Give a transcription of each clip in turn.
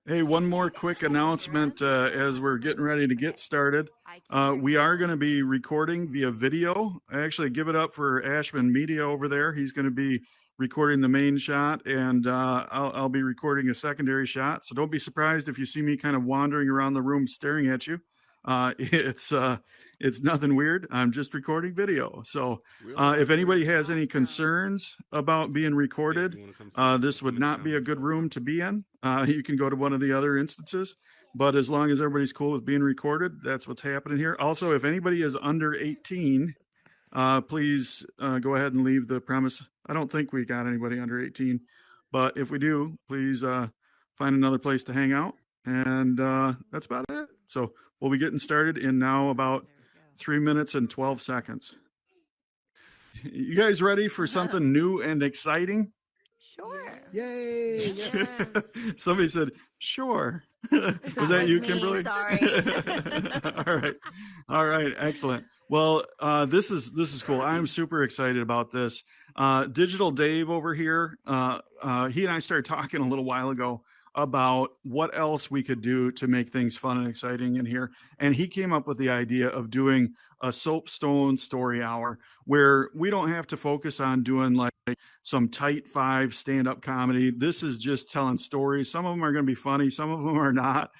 Hey, one more quick announcement as we're getting ready to get started. We are going to be recording via video. Actually, give it up for Ashman Media over there. He's going to be recording the main shot, and I'll be recording a secondary shot. So don't be surprised if you see me kind of wandering around the room staring at you. It's nothing weird. I'm just recording video. So if anybody has any concerns about being recorded, this would not be a good room to be in. You can go to one of the other instances, but as long as everybody's cool with being recorded, that's what's happening here. Also, if anybody is under 18, please go ahead and leave the premise. I don't think we got anybody under 18, but if we do, please find another place to hang out. And that's about it. So we'll be getting started in now about 3 minutes and 12 seconds. You guys ready for something new and exciting? Sure. Yay. Yes. Somebody said, sure. Was that you, me, Kimberly? sorry. All right. Excellent. Well, this is cool. I'm super excited about this. Digital Dave over here, he and I started talking a little while ago about what else we could do to make things fun and exciting in here. And he came up with the idea of doing a Soapstone story hour where we don't have to focus on doing like some tight five stand-up comedy. This is just telling stories. Some of them are going to be funny. Some of them are not.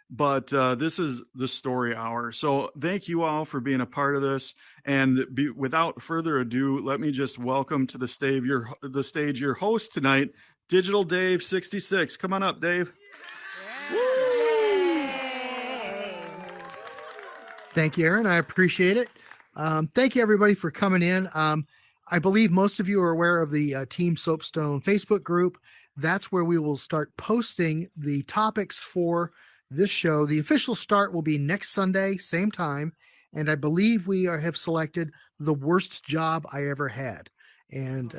But this is the story hour. So thank you all for being a part of this. And without further ado, let me just welcome to the stage your host tonight, Digital Dave 66. Come on up, Dave. Yay. Thank you, Aaron. I appreciate it. Thank you, everybody, for coming in. I believe most of you are aware of the Team Soapstone Facebook group. That's where we will start posting the topics for this show. The official start will be next Sunday, same time. And I believe we have selected the worst job I ever had. And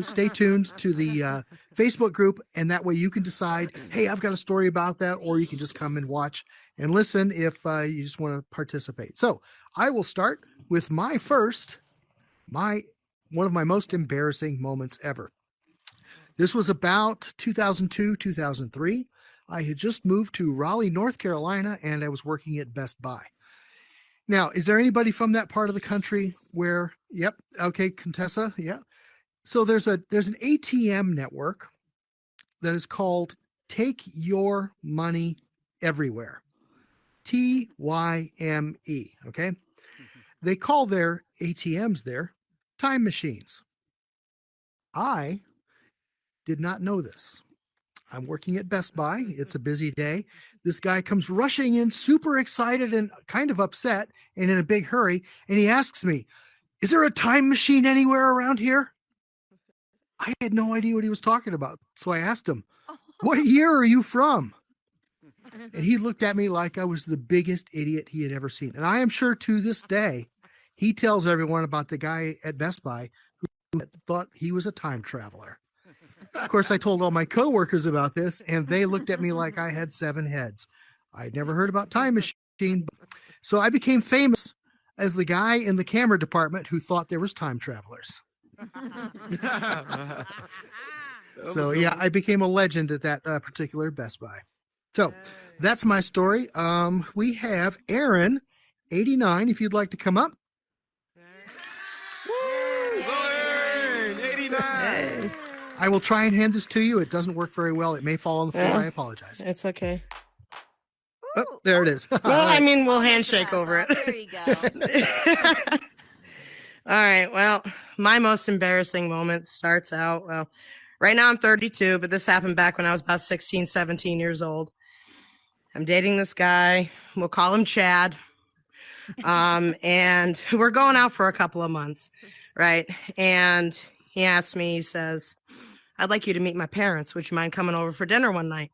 stay tuned to the Facebook group, and that way you can decide, hey, I've got a story about that, or you can just come and watch and listen if you just want to participate. So I will start with one of my most embarrassing moments ever. This was about 2002, 2003. I had just moved to Raleigh, North Carolina, and I was working at Best Buy. Now, is there anybody from that part of the country where, yep, okay, Contessa, yeah. So there's an ATM network that is called Take Your Money Everywhere, TYME, okay? They call their ATMs there time machines. I did not know this. I'm working at Best Buy. It's a busy day. This guy comes rushing in, super excited and kind of upset and in a big hurry. And he asks me, is there a time machine anywhere around here? I had no idea what he was talking about. So I asked him, what year are you from? And he looked at me like I was the biggest idiot he had ever seen. And I am sure to this day, he tells everyone about the guy at Best Buy who thought he was a time traveler. Of course, I told all my coworkers about this, and they looked at me like I had 7 heads. I'd never heard about time machine. So I became famous as the guy in the camera department who thought there was time travelers. So yeah, I became a legend at that particular Best Buy. So that's my story. We have Aaron, 89, if you'd like to come up. Aaron, 89. I will try and hand this to you. It doesn't work very well. It may fall on the floor. I apologize. It's okay. Oh, there it is. Well, I mean, we'll handshake over it. There you go. All right. Well, my most embarrassing moment starts out, well, right now I'm 32, but this happened back when I was about 16, 17 years old. I'm dating this guy. We'll call him Chad. And we're going out for a couple of months, right? And he asked me, he says, I'd like you to meet my parents. Would you mind coming over for dinner one night?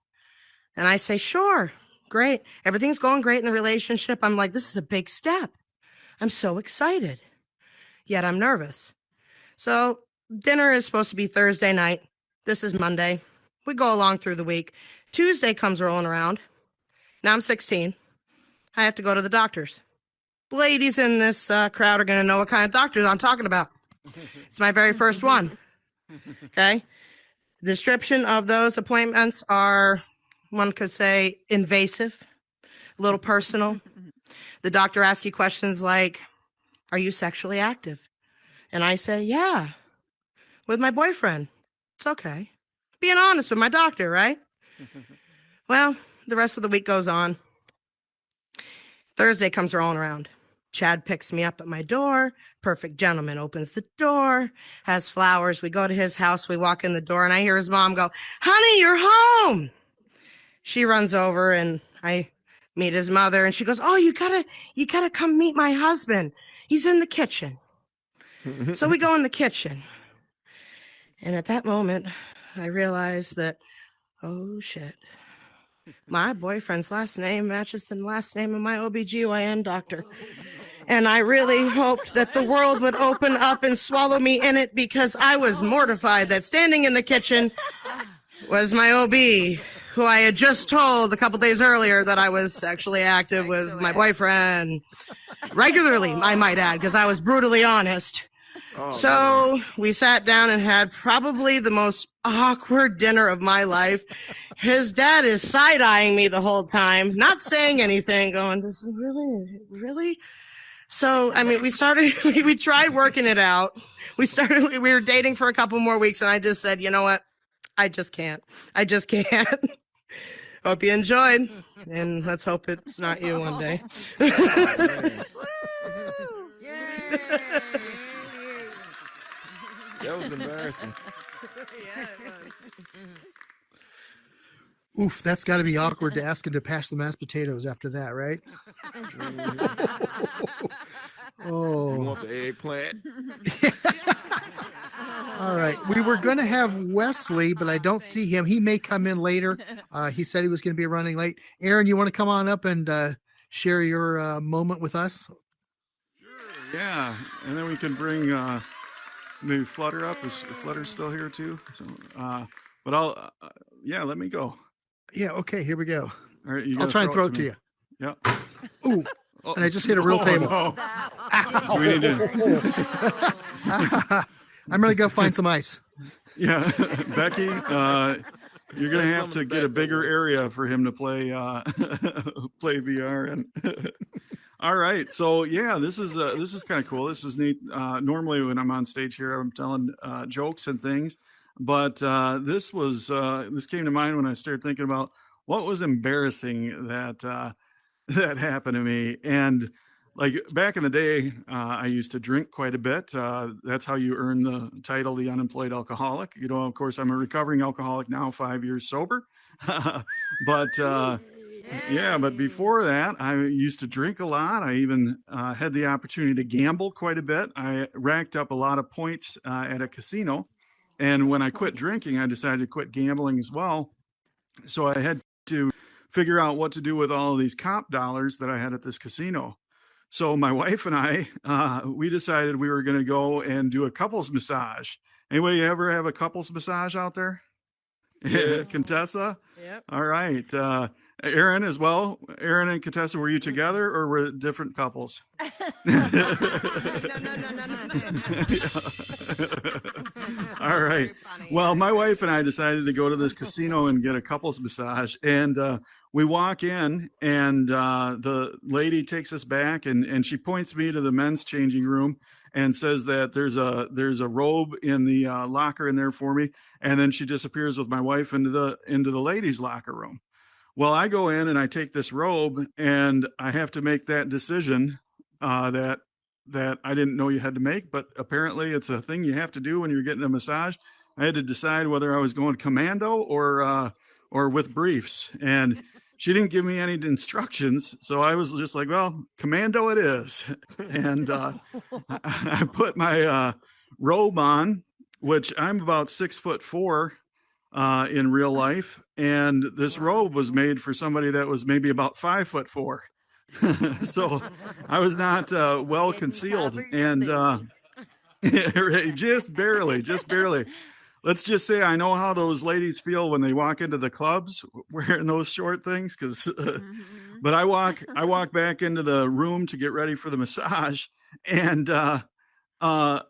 And I say, sure, great. Everything's going great in the relationship. I'm like, this is a big step. I'm so excited. Yet I'm nervous. So dinner is supposed to be Thursday night. This is Monday. We go along through the week. Tuesday comes rolling around. Now I'm 16. I have to go to the doctor's. Ladies in this crowd are going to know what kind of doctors I'm talking about. It's my very first one. Okay. Description of those appointments are, one could say, invasive, a little personal. The doctor asks you questions like, are you sexually active? And I say, yeah, with my boyfriend. It's okay. Being honest with my doctor, right? Well, the rest of the week goes on. Thursday comes rolling around. Chad picks me up at my door. Perfect gentleman opens the door, has flowers. We go to his house. We walk in the door, and I hear his mom go, honey, you're home. She runs over, and I meet his mother, and she goes, oh, you gotta come meet my husband. He's in the kitchen. So we go in the kitchen. And at that moment, I realized that, oh, shit. My boyfriend's last name matches the last name of my OBGYN doctor. And I really hoped that the world would open up and swallow me in it, because I was mortified that standing in the kitchen was my OB, who I had just told a couple days earlier that I was sexually active with my boyfriend. Regularly, I might add, because I was brutally honest. So we sat down and had probably the most awkward dinner of my life. His dad is side-eyeing me the whole time, not saying anything, going, this is really? So, I mean, we tried working it out. We were dating for a couple more weeks, and I just said, you know what? I just can't. Hope you enjoyed, and let's hope it's not you one day. That was embarrassing. Yeah, it was. Oof, that's got to be awkward to ask him to pass the mashed potatoes after that, right? You Oh, want the eggplant? all right. We were going to have Wesley, but I don't see him. He may come in later. He said he was going to be running late. Aaron, you want to come on up and share your moment with us? Yeah, and then we can bring maybe Flutter up. Is Flutter still here too? So, but I'll yeah, let me go. Yeah, okay, here we go. All right, you I'll gotta try and throw it me. to you. Yeah. Ooh, Oh, and I just hit a real oh, table. no. Ow. Do we need to? I'm going to go find some ice. Yeah, Becky, you're gonna have to get a bigger area for him to play play VR and. All right, so yeah, this is kind of cool. This is neat. Normally, when I'm on stage here, I'm telling jokes and things, but this came to mind when I started thinking about what was embarrassing that that happened to me. And like back in the day, I used to drink quite a bit. That's how you earn the title, the unemployed alcoholic. You know, of course, I'm a recovering alcoholic now, 5 years sober, but. Yeah, but before that, I used to drink a lot. I even had the opportunity to gamble quite a bit. I racked up a lot of points at a casino. And when I quit drinking, I decided to quit gambling as well. So I had to figure out what to do with all of these comp dollars that I had at this casino. So my wife and I, we decided we were going to go and do a couples massage. Anybody ever have a couples massage out there? Yes. Contessa? Yep. All right. Aaron as well. Aaron and Contessa, were you together or were it different couples? No. All right. Well, my wife and I decided to go to this casino and get a couples massage. And we walk in, and the lady takes us back, and she points me to the men's changing room and says that there's a robe in the locker in there for me. And then she disappears with my wife into the ladies' locker room. Well, I go in and I take this robe, and I have to make that decision that I didn't know you had to make, but apparently it's a thing you have to do when you're getting a massage. I had to decide whether I was going commando or with briefs, and she didn't give me any instructions, so I was just like, well, commando it is. And I put my robe on, which I'm about 6'4" in real life, and this robe was made for somebody that was maybe about 5'4". So I was not well concealed, and just barely. Let's just say I know how those ladies feel when they walk into the clubs wearing those short things, because but I walk back into the room to get ready for the massage, and I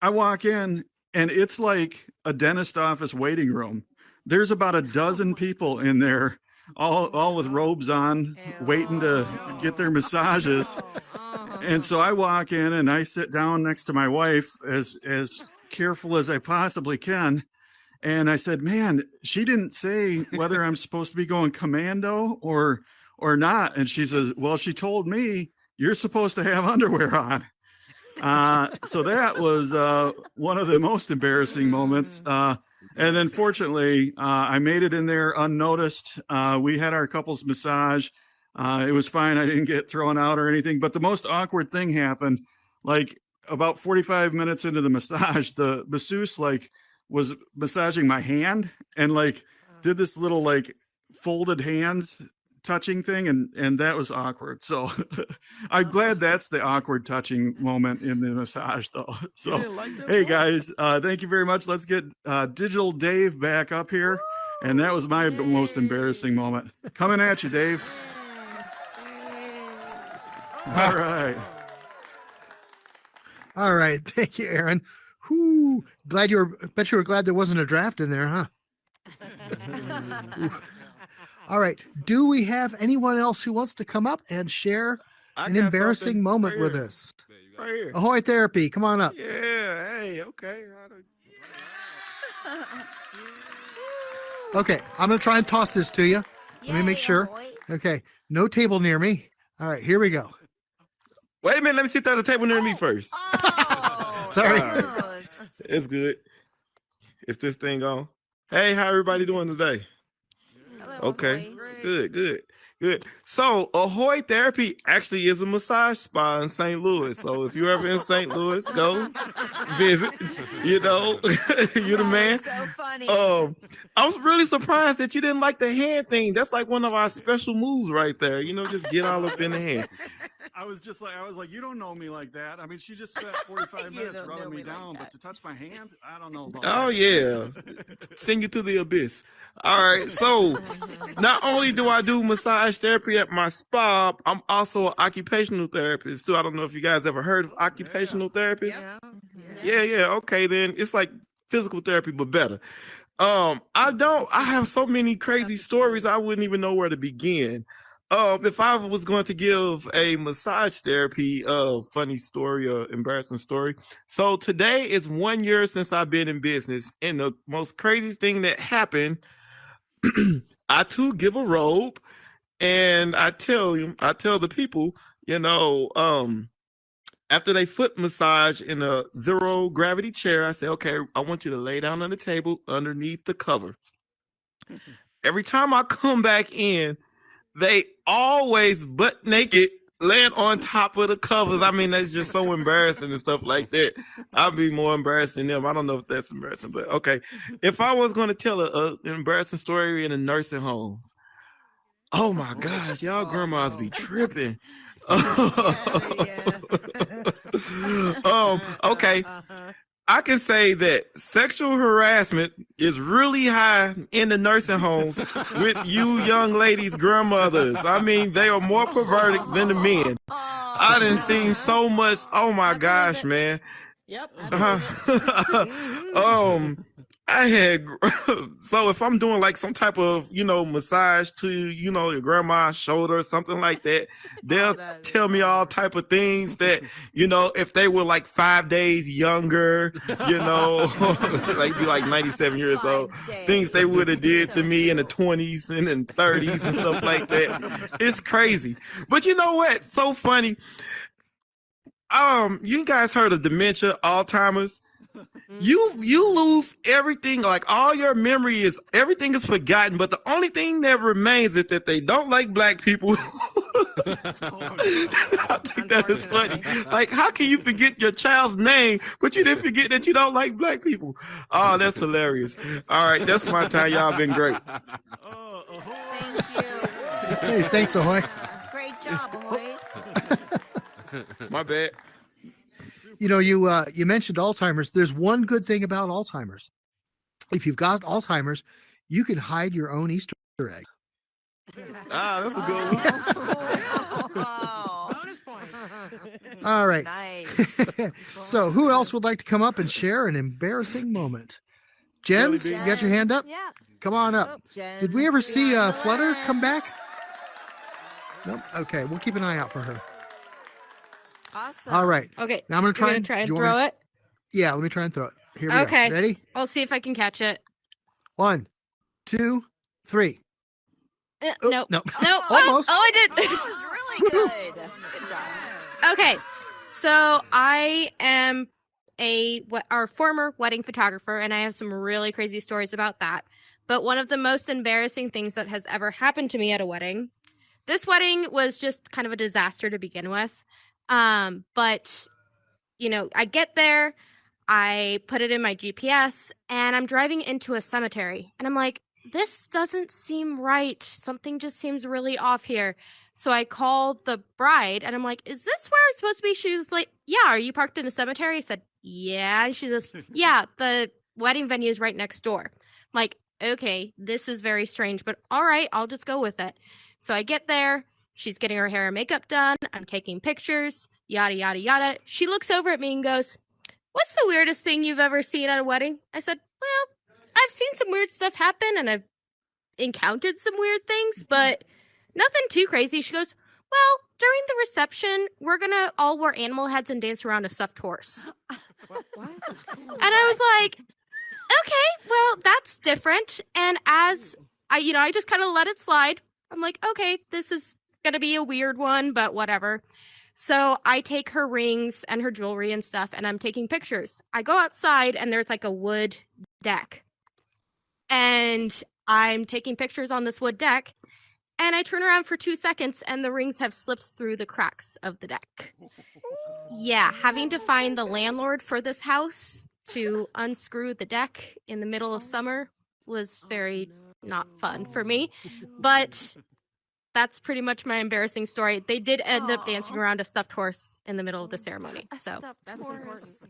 walk in, and it's like a dentist office waiting room. There's about a dozen people in there, all with robes on, waiting to get their massages. And so I walk in and I sit down next to my wife as careful as I possibly can. And I said, man, she didn't say whether I'm supposed to be going commando or not. And she says, well, she told me you're supposed to have underwear on. So that was one of the most embarrassing moments. And then fortunately, I made it in there unnoticed. We had our couples massage. It was fine. I didn't get thrown out or anything. But the most awkward thing happened. Like about 45 minutes into the massage, the masseuse was massaging my hand and did this little folded hands touching thing, and that was awkward. So I'm glad that's the awkward touching moment in the massage though. So hey guys, thank you very much. Let's get Digital Dave back up here. And that was my most embarrassing moment. Coming at you, Dave. All right. All right. Thank you, Aaron. Whoo. Bet you were glad there wasn't a draft in there, huh? All right. Do we have anyone else who wants to come up and share an embarrassing moment with us? Right here. Ahoy Therapy, come on up. Yeah. Hey. Okay. Okay. I'm going to try and toss this to you. Let me make sure. Okay. No table near me. All right. Here we go. Wait a minute. Let me sit at the table near me first. Sorry. It's good. Is this thing on? Hey, how everybody doing today? Okay, good. So, Ahoy Therapy actually is a massage spa in St. Louis. So, if you're ever in St. Louis, go visit. You're the man. So funny. I was really surprised that you didn't like the hand thing. That's like one of our special moves right there. Just get all up in the hand. I was like, you don't know me like that. I mean, she just spent 45 minutes rubbing me down, but to touch my hand, I don't know about that. Yeah. Send you to the abyss. All right. So not only do I do massage therapy at my spa, I'm also an occupational therapist too. I don't know if you guys ever heard of occupational therapists. Yeah. Okay, then it's like physical therapy, but better. I have so many crazy stories. I wouldn't even know where to begin. If I was going to give a massage therapy, funny story or embarrassing story. So today is 1 year since I've been in business. And the most crazy thing that happened, I too give a robe and I tell the people, after they foot massage in a zero gravity chair, I say, okay, I want you to lay down on the table underneath the cover. Every time I come back in, they always butt naked land on top of the covers. I mean, that's just so embarrassing and stuff like that. I'd be more embarrassed than them. I don't know if that's embarrassing, but okay. If I was going to tell an embarrassing story in a nursing homes, oh my gosh, y'all grandmas be tripping. Okay. I can say that sexual harassment is really high in the nursing homes with you young ladies' grandmothers. I mean, they are more perverted than the men. I done seen so much. Oh my gosh, man. Yep. I had so if I'm doing like some type of massage to your grandma's shoulder or something like that, they'll tell me all type of things that if they were like 5 days younger, like be like 97 years old, things they would have did to me in the 20s and in 30s and stuff like that. It's crazy, but you know what? So funny. You guys heard of dementia, Alzheimer's? You lose everything, like all your memory everything is forgotten, but the only thing that remains is that they don't like black people. I think that is funny. Like, how can you forget your child's name, but you didn't forget that you don't like black people? Oh, that's hilarious. All right, that's my time. Y'all been great. Thank you. Hey, thanks, Ahoy. Great job, Ahoy. My bad. You mentioned Alzheimer's. There's one good thing about Alzheimer's. If you've got Alzheimer's, you can hide your own Easter eggs. That's a good one. Bonus points. All right. Nice. So, who else would like to come up and share an embarrassing moment? Jens, you got your hand up? Yeah. Come on up. Did we ever see Flutter come back? Nope. Okay, we'll keep an eye out for her. Awesome. All right. Okay. Now I'm gonna try You're and gonna try do and you want me throw to- it. Yeah, let me try and throw it. Here we Okay. go. Ready? I'll see if I can catch it. 1, 2, 3. Nope. No. No. Almost. Oh, I did. That was really good. Good job. Okay, so I am our former wedding photographer, and I have some really crazy stories about that. But one of the most embarrassing things that has ever happened to me at a wedding. This wedding was just kind of a disaster to begin with. But I get there, I put it in my GPS, and I'm driving into a cemetery, and I'm like, this doesn't seem right. Something just seems really off here. So I called the bride and I'm like, is this where I'm supposed to be? She was like, yeah, are you parked in a cemetery? I said, yeah. And she says, yeah, the wedding venue is right next door. I'm like, okay, this is very strange, but all right, I'll just go with it. So I get there. She's getting her hair and makeup done. I'm taking pictures, yada, yada, yada. She looks over at me and goes, what's the weirdest thing you've ever seen at a wedding? I said, well, I've seen some weird stuff happen and I've encountered some weird things, but nothing too crazy. She goes, well, during the reception, we're going to all wear animal heads and dance around a stuffed horse. What? And I was like, okay, well, that's different. And as I just kind of let it slide. I'm like, okay, this is going to be a weird one, but whatever. So I take her rings and her jewelry and stuff, and I'm taking pictures. I go outside, and there's like a wood deck. And I'm taking pictures on this wood deck, and I turn around for 2 seconds, and the rings have slipped through the cracks of the deck. Yeah, having to find the landlord for this house to unscrew the deck in the middle of summer was very not fun for me. But that's pretty much my embarrassing story. They did end up dancing around a stuffed horse in the middle of the ceremony. So That's important.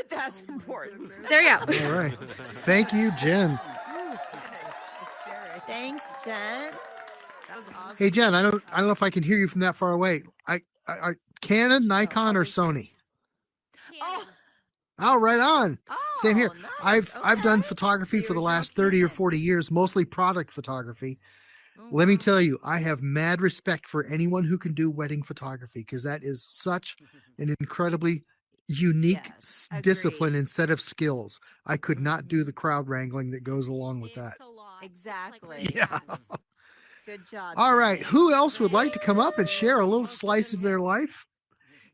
That's important. there you go. All right. Thank you, Jen. Thanks, Jen. That was awesome. Hey, Jen, I don't know if I can hear you from that far away. I Canon, Nikon, or Sony? Oh, right on. Same here. Nice. I've done Okay. photography for the last 30 or 40 years, mostly product photography. Let me tell you, I have mad respect for anyone who can do wedding photography because that is such an incredibly unique Yes, discipline agreed. and set of skills. I could not do the crowd wrangling that goes along with that. It's a lot. Exactly. Yeah. Good job. All right. Jen. Who else would like to come up and share a little slice of their life?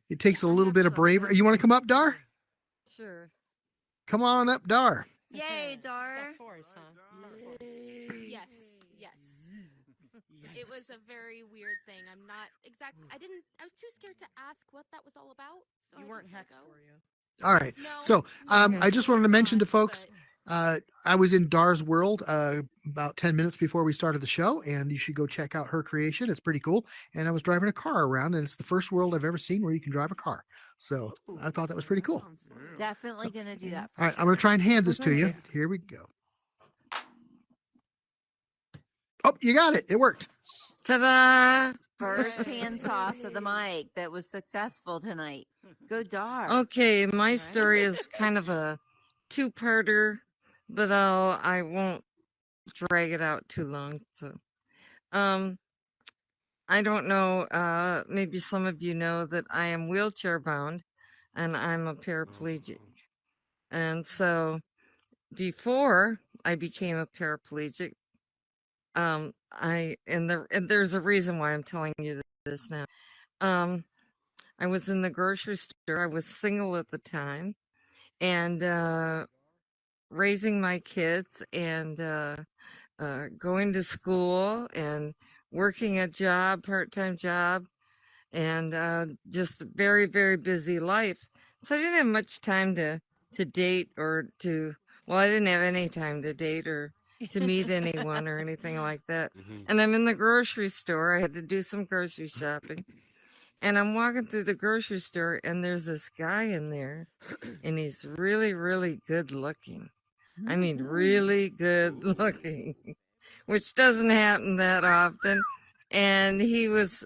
It takes a little bit of bravery. You want to come up, Dar? Sure. Come on up, Dar. Yay, Dar. Stuffed horse, huh? Stuffed horse. Yes, yes. It was a very weird thing. I'm not exactly. I was too scared to ask what that was all about. So You I weren't just let hexed, go. were you? All right. No, So no, I just wanted to mention to not, folks, but- I was in Dar's world about 10 minutes before we started the show, and you should go check out her creation. It's pretty cool. And I was driving a car around, and it's the first world I've ever seen where you can drive a car. So I thought that was pretty cool. Definitely gonna do that. For All right, sure. I'm going to try and hand this to thank you. you. Here we go. Oh, you got it. It worked. Ta-da! First hand toss of the mic that was successful tonight. Go Dar. Okay, my Right. story is kind of a two-parter, but I won't drag it out too long. So, I don't know. Maybe some of you know that I am wheelchair bound, and I'm a paraplegic. And so, before I became a paraplegic, and there's a reason why I'm telling you this now. I was in the grocery store. I was single at the time, and raising my kids and going to school and working a job, part-time job, and just a very, very busy life. So I didn't have much time to date or to. Well, I didn't have any time to date or to meet anyone or anything like that. And I'm in the grocery store. I had to do some grocery shopping. And I'm walking through the grocery store, and there's this guy in there, and he's really, really good looking. I mean, really good looking, which doesn't happen that often. and he was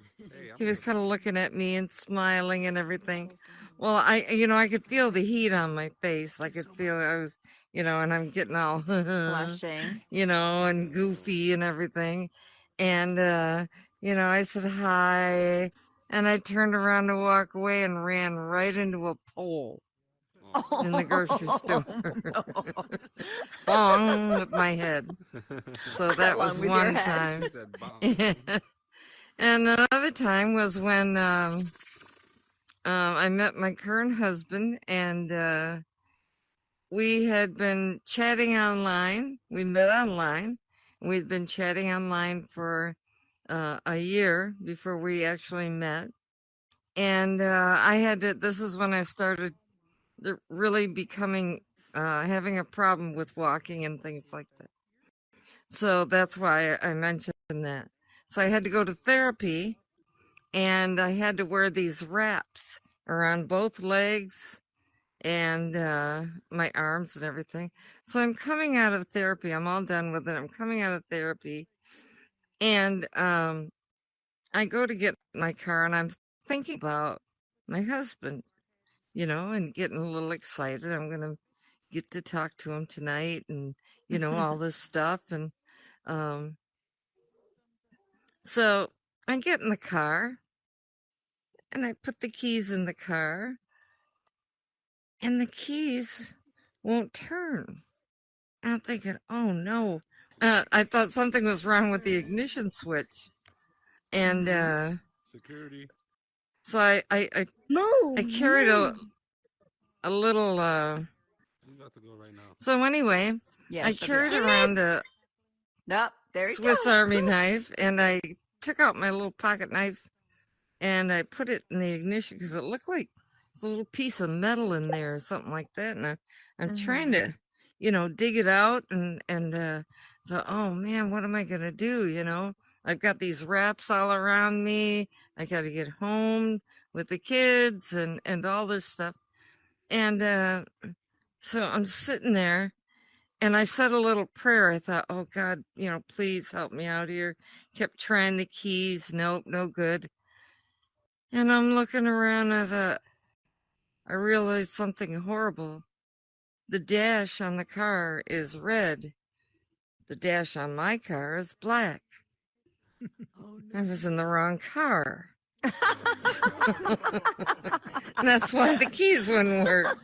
kind of looking at me and smiling and everything. Well, I could feel the heat on my face. I could feel I was, and I'm getting all Blushing. and goofy and everything. And I said hi, and I turned around to walk away and ran right into a pole in the grocery store. Bong with my head. So that was Along with your one head. time. And another time was when I met my current husband, and we had been chatting online. We met online. We'd been chatting online for a year before we actually met. And this is when I started really becoming, having a problem with walking and things like that. So that's why I mentioned that. So I had to go to therapy, and I had to wear these wraps around both legs and my arms and everything. So I'm coming out of therapy. I'm all done with it. I'm coming out of therapy, and I go to get my car, and I'm thinking about my husband, and getting a little excited. I'm going to get to talk to him tonight, and all this stuff. And so I get in the car, and I put the keys in the car, and the keys won't turn. I'm thinking, oh no. I thought something was wrong with the ignition switch. And Security. so I carried a little You got to go right now. so anyway, Yeah, I she'll be carried out. around a Nope, there you Swiss go. Army knife, and I took out my little pocket knife, and I put it in the ignition because it looked like it's a little piece of metal in there or something like that. And I'm trying to, dig it out, and thought, oh man, what am I gonna do? I've got these wraps all around me. I got to get home with the kids and all this stuff. And so I'm sitting there, and I said a little prayer. I thought, oh God, please help me out here. Kept trying the keys. Nope, no good. And I'm looking around. I realized something horrible. The dash on the car is red. The dash on my car is black. I was in the wrong car. That's why the keys wouldn't work.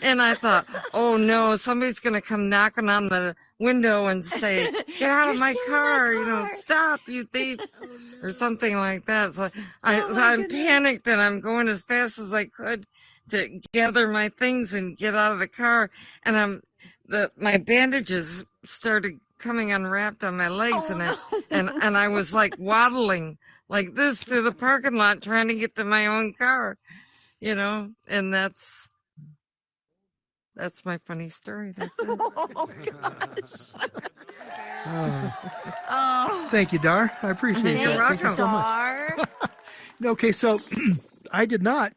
And I thought, oh no, somebody's going to come knocking on the window and say, get out of You're my stealing car, my car. stop, you thief, or something like that. So, Oh, so my I'm goodness. panicked, and I'm going as fast as I could to gather my things and get out of the car. And my bandages started coming unwrapped on my legs, Oh, and I was like waddling like this through the parking lot trying to get to my own car, and that's my funny story. That's it. Oh, Thank you, Dar. I appreciate You're that. Thank you welcome. so much. Dar. Okay, so I did not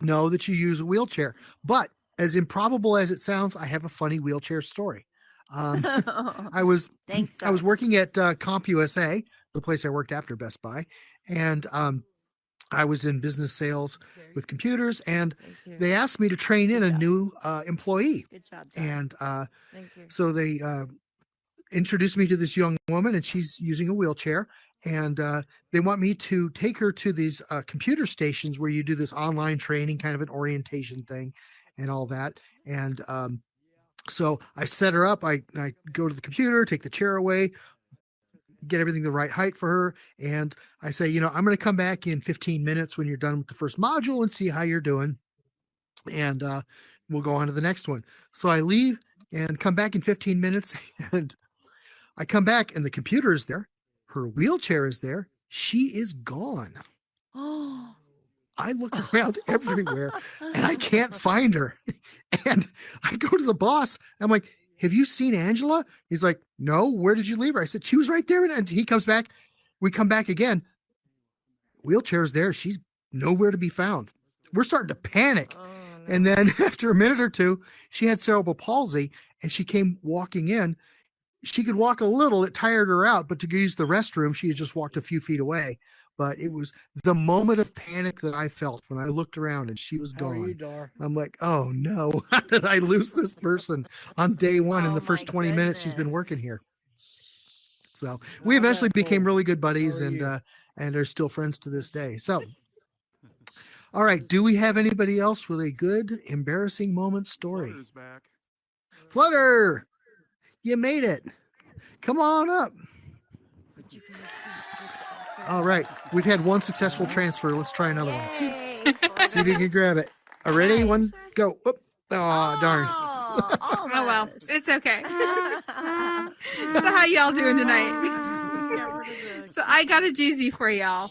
know that you use a wheelchair, but as improbable as it sounds, I have a funny wheelchair story. I was Thanks, I was Dar. working at CompUSA, the place I worked after Best Buy, and I was in business sales with computers, and Thank you. they asked me to train in Good a job. new employee, Good job, Dar. and Thank you. so they introduced me to this young woman, and she's using a wheelchair, and they want me to take her to these computer stations where you do this online training, kind of an orientation thing, and all that, and so I set her up. I go to the computer, take the chair away, get everything the right height for her. And I say, I'm going to come back in 15 minutes when you're done with the first module and see how you're doing. And we'll go on to the next one. So I leave and come back in 15 minutes. And I come back and the computer is there. Her wheelchair is there. She is gone. Oh. I look around everywhere and I can't find her. And I go to the boss. I'm like, have you seen Angela? He's like, no, where did you leave her? I said, she was right there. And he comes back. We come back again. Wheelchair's there. She's nowhere to be found. We're starting to panic. Oh, no. And then after a minute or two, she had cerebral palsy and she came walking in she could walk a little. It tired her out, but to use the restroom, she had just walked a few feet away. But it was the moment of panic that I felt when I looked around and she was How are you, gone. Dar? I'm like, oh no, how did I lose this person on day one in Oh, the first my 20 minutes she's been working goodness. here? So we How's eventually that became cold? really good How buddies are you? and are still friends to this day. So, all right. Do we have anybody else with a good, embarrassing moment story? Flutter's back. Flutter, you made it. Come on up. But you guys do switch All right. We've had one successful transfer. Let's try another one. Yay, See if you can grab it. All ready? Nice. One, go. Oh, darn. Oh, Oh well, almost. it's okay. So how y'all doing tonight? So I got a doozy for y'all.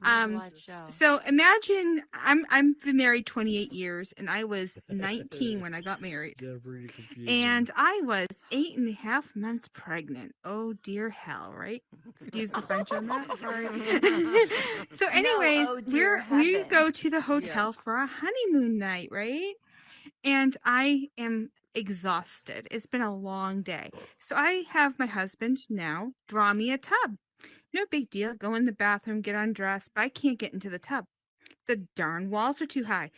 Watch out. So imagine I've been married 28 years, and I was 19 when I got married, and I was 8.5 months pregnant. Oh dear hell, right? Excuse the French on that. Sorry. So, anyways, oh dear we heaven. go to the hotel for a honeymoon night, right? And I am exhausted. It's been a long day. So I have my husband now draw me a tub. No big deal. Go in the bathroom, get undressed, but I can't get into the tub. The darn walls are too high.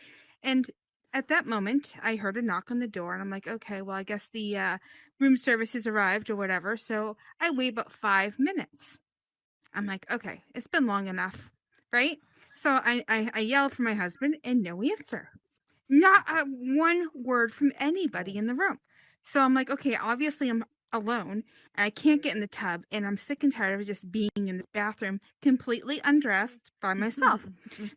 And at that moment, I heard a knock on the door, and I'm like, okay, well, I guess the room service has arrived or whatever. So I wait about 5 minutes. I'm like, okay, it's been long enough, right? So I yell for my husband, and no answer. Not one word from anybody in the room. So I'm like, okay, obviously I'm alone and I can't get in the tub, and I'm sick and tired of just being in the bathroom completely undressed by myself.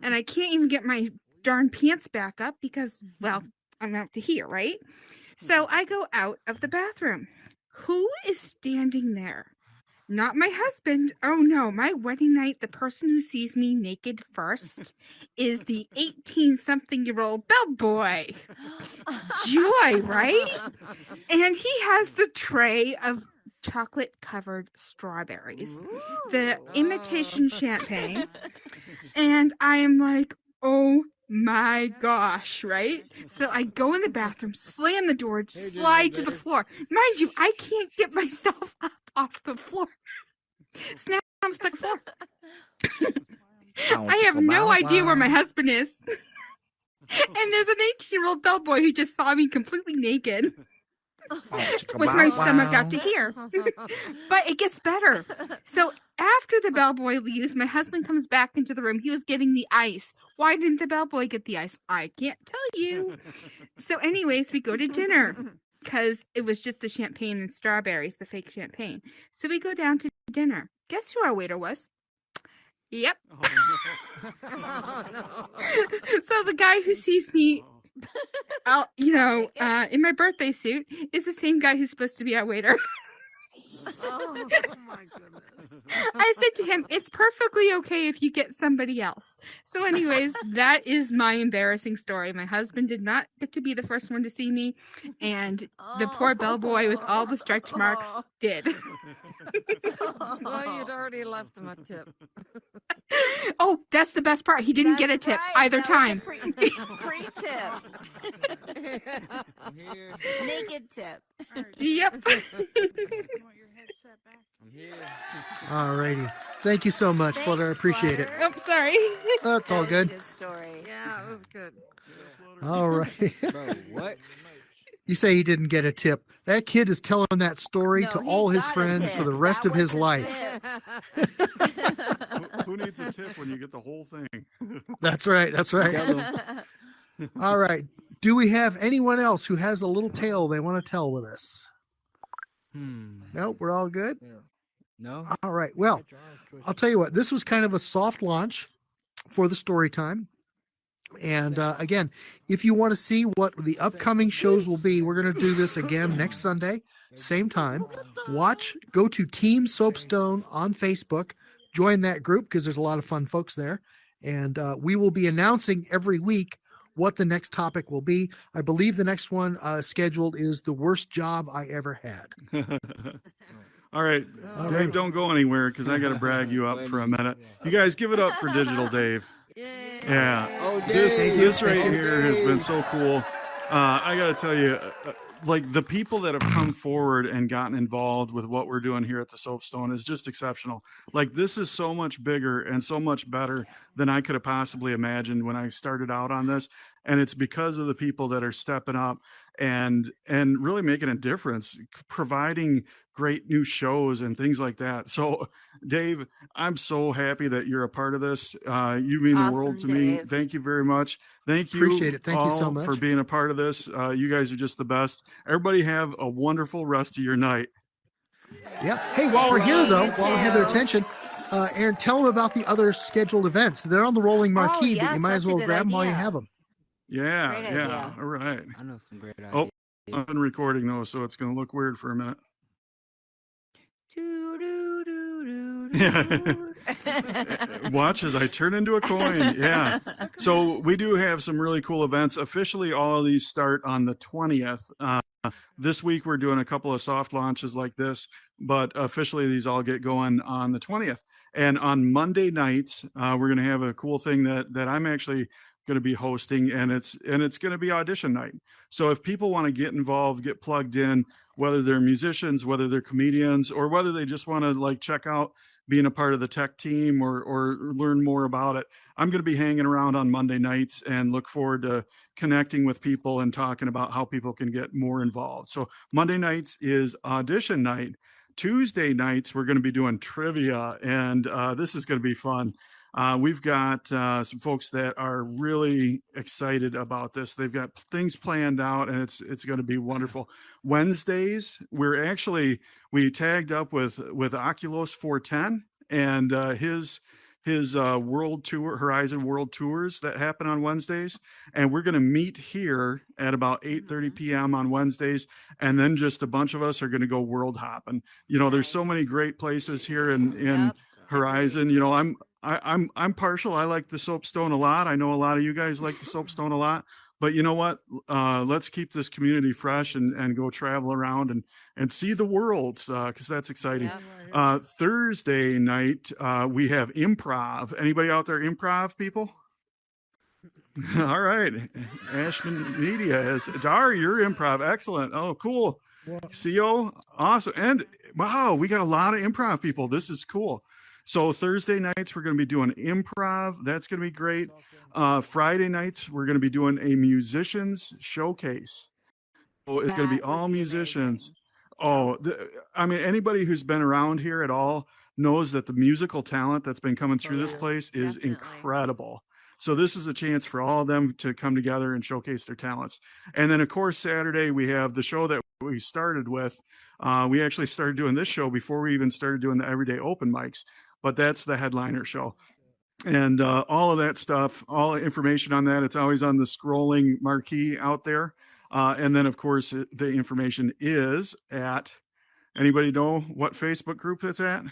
And I can't even get my darn pants back up because, well, I'm out to here, right? So I go out of the bathroom. Who is standing there? Not my husband. Oh no, my wedding night, the person who sees me naked first is the 18-something-year-old bellboy. Joy, right? And he has the tray of chocolate-covered strawberries, the imitation champagne. And I am like, oh my gosh, right? So I go in the bathroom, slam the door, slide to the floor. Mind you, I can't get myself up off the floor. Snap, I'm stuck floor. I have no idea where my husband is. And there's an 18-year-old bellboy who just saw me completely naked with my stomach out to here. But it gets better. So after the bellboy leaves, my husband comes back into the room. He was getting the ice. Why didn't the bellboy get the ice? I can't tell you. So anyways, we go to dinner because it was just the champagne and strawberries, the fake champagne. So we go down to dinner. Guess who our waiter was? Yep. So the guy who sees me out, in my birthday suit is the same guy who's supposed to be our waiter. Oh my goodness. I said to him, it's perfectly okay if you get somebody else. So anyways, that is my embarrassing story. My husband did not get to be the first one to see me, and the poor bellboy with all the stretch marks did. Well, you'd already left him a tip. Oh, that's the best part. He didn't get a tip either time. Pre-tip. Naked tip. Yep. All righty. Thank you so much, Flutter. I appreciate it. Oh, sorry. That's all good. Good story. Yeah, it was good. All right. Bro, what? You say he didn't get a tip. That kid is telling that story No, to he all his got a friends for tip. the rest That of his was life. tip. Who needs a tip when you get the whole thing? That's right. That's right. Tell him. All right. Do we have anyone else who has a little tale they want to tell with us? Nope, we're all good. No? All right. Well, I'll tell you what, this was kind of a soft launch for the story time. And again, if you want to see what the upcoming shows will be, we're going to do this again next Sunday, same time. Go to Team Soapstone on Facebook, join that group because there's a lot of fun folks there. And we will be announcing every week what the next topic will be. I believe the next one scheduled is the worst job I ever had. All right, Dave, don't go anywhere because I got to brag you up for a minute. You guys give it up for Digital Dave. Yeah, Oh, this Dave. this right here has been so cool. I got to tell you, like the people that have come forward and gotten involved with what we're doing here at the Soapstone is just exceptional. Like this is so much bigger and so much better than I could have possibly imagined when I started out on this. And it's because of the people that are stepping up and really making a difference, providing great new shows and things like that. So Dave, I'm so happy that you're a part of this. You mean the world Awesome, to me. Dave. Thank you very much. Thank you Appreciate it. Thank you so all for much. being a part of this. You guys are just the best. Everybody have a wonderful rest of your night. Yeah. Hey, while we're Thank here, you, though, you while we have their too. attention, Aaron, tell them about the other scheduled events. They're on the rolling marquee, but you yes, might as that's a well good grab them while you idea. have them. Yeah, Great yeah. idea. All right. I know some great Oh, ideas. I'm recording though, so it's going to look weird for a minute. Watch as I turn into a coin. Yeah. So we do have some really cool events. Officially, all of these start on the 20th. This week we're doing a couple of soft launches like this, but officially these all get going on the 20th. And on Monday nights, we're going to have a cool thing that I'm actually going to be hosting, and it's going to be audition night. So if people want to get involved, get plugged in, whether they're musicians, whether they're comedians, or whether they just want to like check out being a part of the tech team or learn more about it, I'm going to be hanging around on Monday nights and look forward to connecting with people and talking about how people can get more involved. So Monday nights is audition night. Tuesday nights, we're going to be doing trivia, and this is going to be fun. We've got some folks that are really excited about this. They've got things planned out, and it's going to be wonderful. Wednesdays, we tagged up with Oculus 410 and his world tour, Horizon World Tours that happen on Wednesdays, and we're going to meet here at about 8:30 p.m. on Wednesdays, and then just a bunch of us are going to go world hopping. You know, there's so many Nice. great places here in Yep. Horizon. You know, I'm partial. I like the Soapstone a lot. I know a lot of you guys like the Soapstone a lot. But you know what? Let's keep this community fresh and go travel around and see the worlds because that's exciting. Yep. Thursday night we have improv. Anybody out there improv people? All right, Ashman Media is Dar. You're improv, excellent. Oh, cool. CO, awesome. And wow, we got a lot of improv people. This is cool. So Thursday nights we're going to be doing improv. That's going to be great. Friday nights we're going to be doing a musicians showcase. So it's going to be That would all be musicians. amazing. Oh, I mean, anybody who's been around here at all knows that the musical talent that's been coming through this Yes, place is definitely. incredible. So this is a chance for all of them to come together and showcase their talents. And then, of course, Saturday we have the show that we started with. We actually started doing this show before we even started doing the everyday open mics, but that's the headliner show. And all of that stuff, all the information on that, it's always on the scrolling marquee out there. And then, of course, the information is at, anybody know what Facebook group it's at?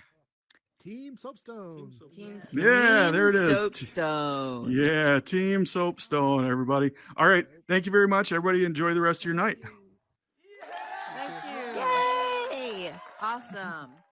Team Soapstone. Yeah, there it is. Soapstone. Yeah, Team Soapstone, everybody. All right. Thank you very much. Everybody enjoy the rest of your night. Thank you. Yay! Awesome.